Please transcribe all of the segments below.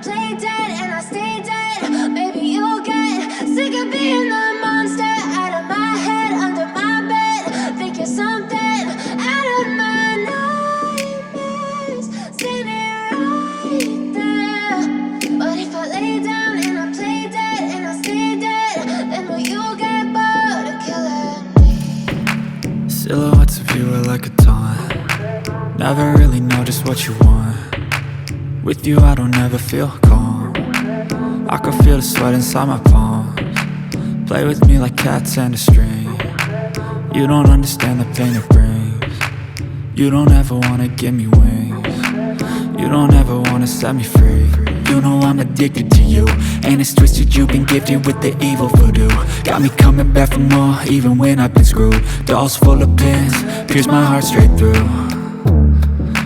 play dead and I stay dead. Baby, you'll get sick of being the monster out of my head, under my bed. Think you're something out of my nightmares, standing right there. But if I lay down and I play dead and I stay dead, then will you get bored of killing me? Silhouettes of you are like a taunt. Never really know just what you want. With you I don't ever feel calm. I can feel the sweat inside my palms. Play with me like cats and a string. You don't understand the pain it brings. You don't ever wanna give me wings. You don't ever wanna set me free. You know I'm addicted to you, and it's twisted, you've been gifted with the evil voodoo. Got me coming back for more, even when I've been screwed. Dolls full of pins, pierce my heart straight through.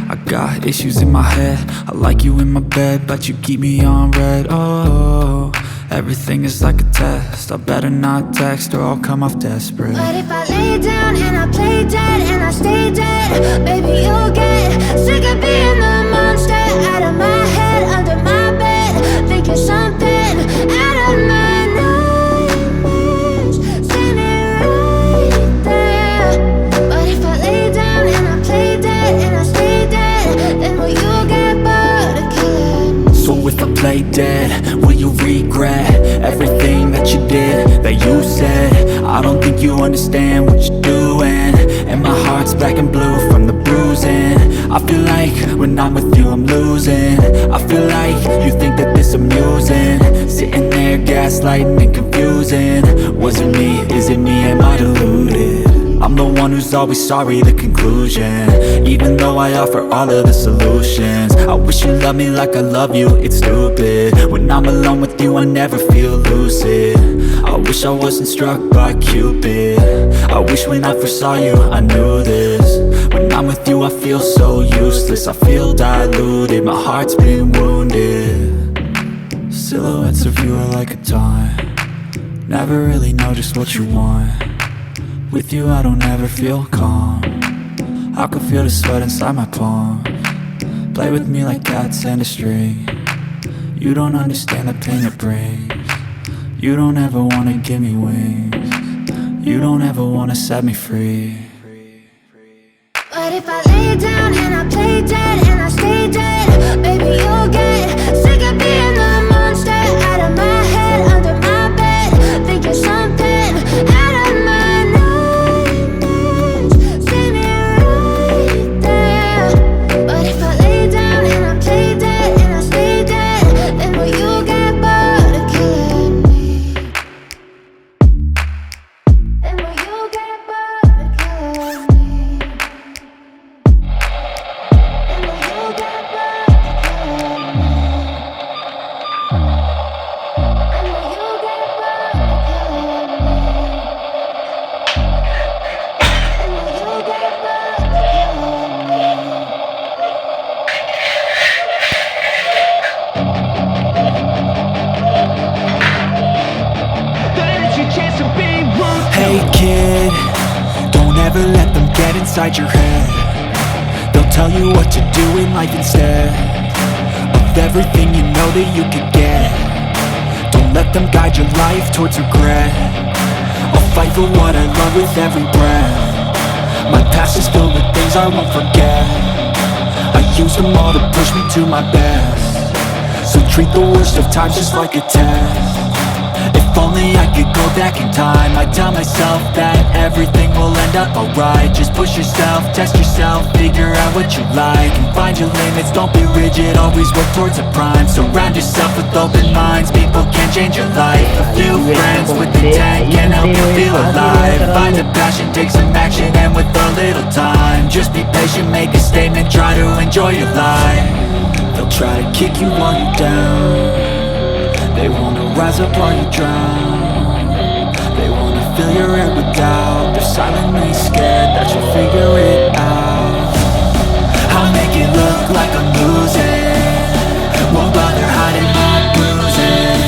I got issues in my head, I like you in my bed, but you keep me on red. Oh, everything is like a test. I better not text or I'll come off desperate. But if I lay down and I play dead and I stay dead, baby, you'll get sick of being the monster out of my head, under my bed. Think you're something out of my nightmares, standing right there. But if I lay down and I play dead and I stay dead, then will you get bored of killing me? So if I play dead, will you regret everything that you did, that you said? I don't think you understand what you're doing, and my heart's black and blue from the bruising. I feel like when I'm with you I'm losing. I feel like you think that this amusing, sitting there gaslighting and confusing. Was it me? Is it me? Am I deluded? I'm the one who's always sorry, the conclusion, even though I offer all of the solutions. I wish you loved me like I love you, it's stupid. When I'm alone with you I never feel lucid. I wish I wasn't struck by Cupid. I wish when I first saw you I knew this. When I'm with you I feel so useless, I feel diluted, my heart's been wounded. Silhouettes of you are like a taunt. Never really know just what you want. With you I don't ever feel calm. I can feel the sweat inside my palms. Play with me like cats and a string. You don't understand the pain it brings. You don't ever wanna give me wings. You don't ever wanna set me free. But if I lay down and I play dead and I stay dead, baby, you'll get sick of being the monster out of my head, under my bed. Think you're something out of my nightmares, standing right there. But if I lay down and I play dead and I stay dead, then will you get bored of killing me? Then will you get bored of killing me? Then will you get bored of killing me? Then will you get bored of killing me? Then will you get bored of killing me? Hey kid, don't ever let them get inside your head. They'll tell you what to do in life instead of everything you know that you could get. Don't let them guide your life towards regret. I'll fight for what I love with every breath. My past is filled with things I won't forget. I use them all to push me to my best. So treat the worst of times just like a test. If only I could go back in time, I'd tell myself that everything will end up alright. Just push yourself, test yourself, figure out what you like, and find your limits, don't be rigid, always work towards a prime. Surround yourself with open minds, people can change your life. A few friends with intent can help you feel alive. Find a passion, take some action, and with a little time, just be patient, make a statement, try to enjoy your life. They'll try to kick you while you're down. They wanna rise up while you drown. They wanna fill your head with doubt. They're silently scared that you'll figure it out. I'll make it look like I'm losing, won't bother hiding my bruises.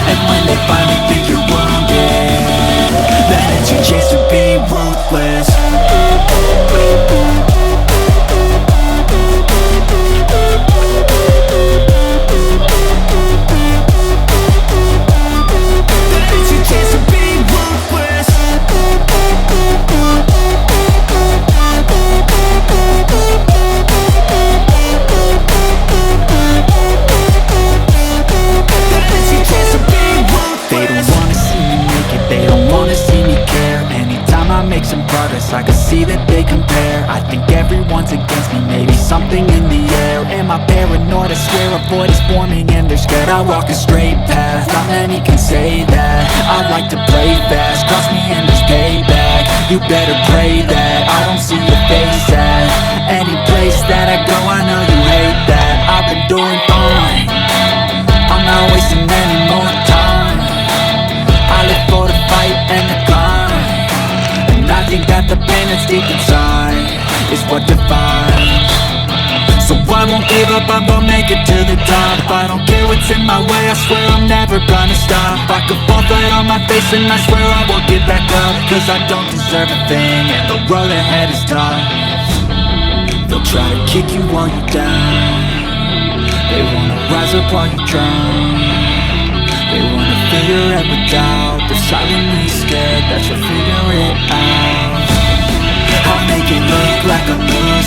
And when they finally think you're wounded, then it's your chance to be ruthless. one's against me. Maybe something in the air. Am I paranoid? I swear a void is forming and they're scared. I walk a straight path, not many can say that. I like to play fast, cross me and there's payback. You better pray that I don't see your face at any place that I go. I know you hate that. I've been doing fine, I'm not wasting any more time. I live for the fight and the climb, and I think that the pain that's deep inside is what defines. So I won't give up, I'm gonna make it to the top. I don't care what's in my way, I swear I'm never gonna stop. I could fall flat on my face and I swear I won't get back up, cause I don't deserve a thing and the road ahead is tough. They'll try to kick you while you're down, they wanna rise up while you drown. They wanna fill your head with doubt, they're silently scared that you'll figure it out. I'll make it look like I'm losing,